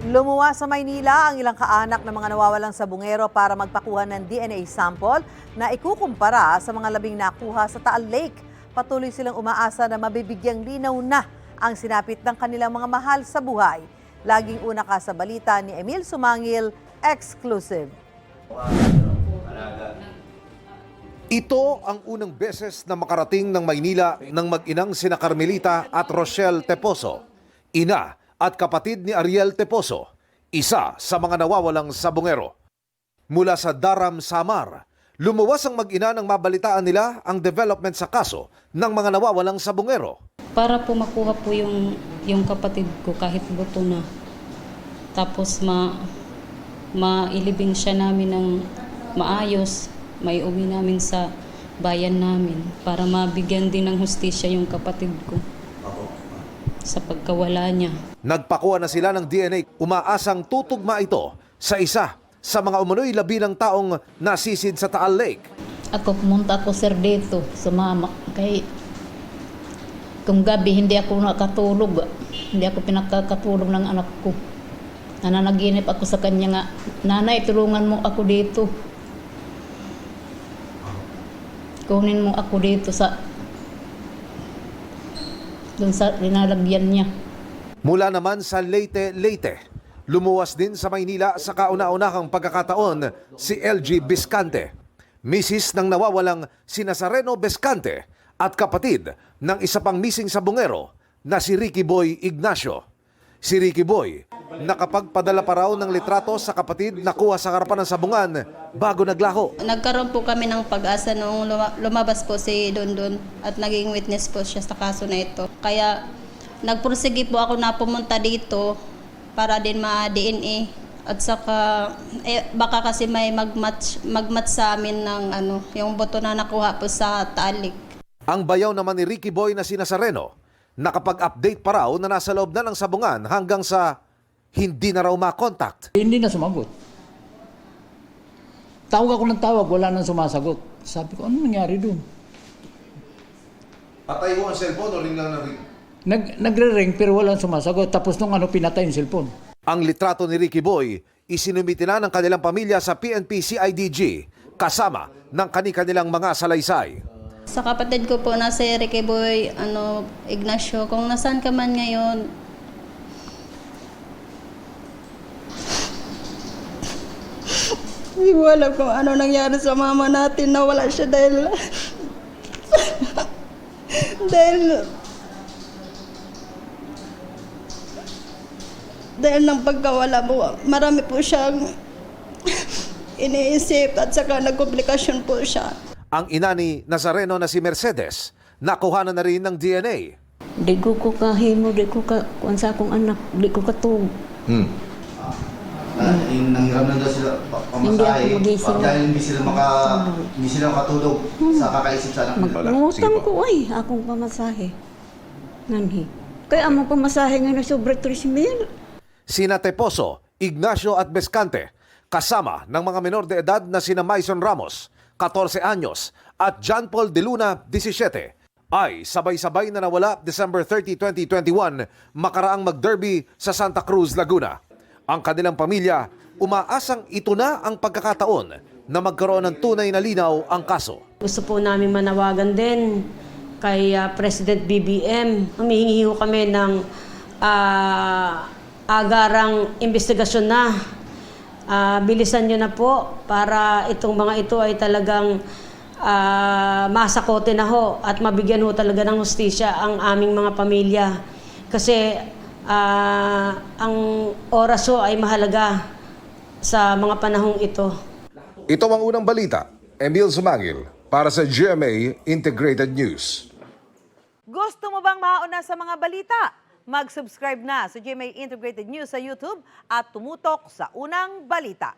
Lumuwas sa Maynila ang ilang kaanak ng mga nawawalang sabungero para magpakuha ng DNA sample na ikukumpara sa mga labing nakuha sa Taal Lake. Patuloy silang umaasa na mabibigyang linaw na ang sinapit ng kanilang mga mahal sa buhay. Laging una ka sa balita ni Emil Sumangil, exclusive. Ito ang unang beses na makarating ng Maynila ng mag-inang sina Carmelita at Rochelle Teposo, ina at kapatid ni Ariel Teposo, isa sa mga nawawalang sabungero. Mula sa Daram, Samar, lumuwas ang mag-ina nang mabalitaan nila ang development sa kaso ng mga nawawalang sabungero. Para po makuha po yung kapatid ko kahit buto na. Tapos mailibing siya namin ng maayos, may uwi namin sa bayan namin para mabigyan din ng hustisya yung kapatid ko sa pagkawala niya. Nagpakuha na sila ng DNA, umaasang tutugma ito sa isa sa mga umunoy labi ng taong nasisid sa Taal Lake. Ako pumunta ako sir dito, sumama. Kay kung gabi hindi ako nakatulog. Hindi ako pinakakatulog ng anak ko. Nananaginip ako sa kanya nga, nanay, tulungan mo ako dito. Kunin mo ako dito doon sa linalagyan niya. Mula naman sa Leyte, lumuwas din sa Maynila sa kauna-unahang pagkakataon si LG Biscante, misis ng nawawalang si Nazareno Biscante at kapatid ng isa pang missing sabungero na si Ricky Boy Ignacio. Si Ricky Boy, nakapagpadala pa raw ng litrato sa kapatid na kuha sa harapan ng sabungan bago naglaho. Nagkaroon po kami ng pag-asa nung lumabas po si Dondon at naging witness po siya sa kaso na ito. Kaya nagpursige po ako na pumunta dito para din ma-DNA at saka baka kasi may magmatch sa amin ng yung boto na nakuha po sa Taal Lake. Ang bayaw naman ni Ricky Boy na si Nazareno, nakapag-update pa raw na nasa loob na ng sabungan hanggang sa hindi na raw makontakt. Hindi na sumagot. Tawag ako ng tawag, wala nang sumasagot. Sabi ko, ano nangyari doon? Patay mo ang cellphone o ring lang na ring? Nagre-ring pero walang sumasagot. Tapos nung pinatay yung cellphone. Ang litrato ni Ricky Boy, isinumiti na ng kanilang pamilya sa PNP CIDG kasama ng kanilang mga salaysay. Sa kapatid ko po na si Ricky Boy Ignacio, kung nasaan ka man ngayon, hindi ko alam kung ano nangyari sa mama natin na wala siya dahil dahil ng pagkawala mo, marami po siyang iniisip at saka nagkomplikasyon po siya. Ang ina ni Nazareno na si Mercedes, nakuha na rin ng DNA. Di ko kahimo, di ko kung sa akong anak, di ko katug. Yung nanghiram na daw sila pamasahe dahil hindi sila makatulog sa kakaisip sa anak nila. Ngutang ko ay akong pamasahe. Nanhi. Kaya among pamasahe nga na sobre 3,000. Sina Teposo, Ignacio at Biscante, kasama ng mga menor de edad na sina Maison Ramos, 14 anyos, at John Paul De Luna, 17, ay sabay-sabay na nawala December 30, 2021, makaraang mag-derby sa Santa Cruz, Laguna. Ang kanilang pamilya, umaasang ito na ang pagkakataon na magkaroon ng tunay na linaw ang kaso. Gusto po namin manawagan din kay President BBM. Humihingi ho kami ng agarang investigasyon na. Bilisan nyo na po para itong mga ito ay talagang masakote na ho at mabigyan ho talaga ng hustisya ang aming mga pamilya. Kasi ang oras ho ay mahalaga sa mga panahong ito. Ito ang unang balita. Emil Sumangil para sa GMA Integrated News. Gusto mo bang mauna sa mga balita? Mag-subscribe na sa GMA Integrated News sa YouTube at tumutok sa unang balita.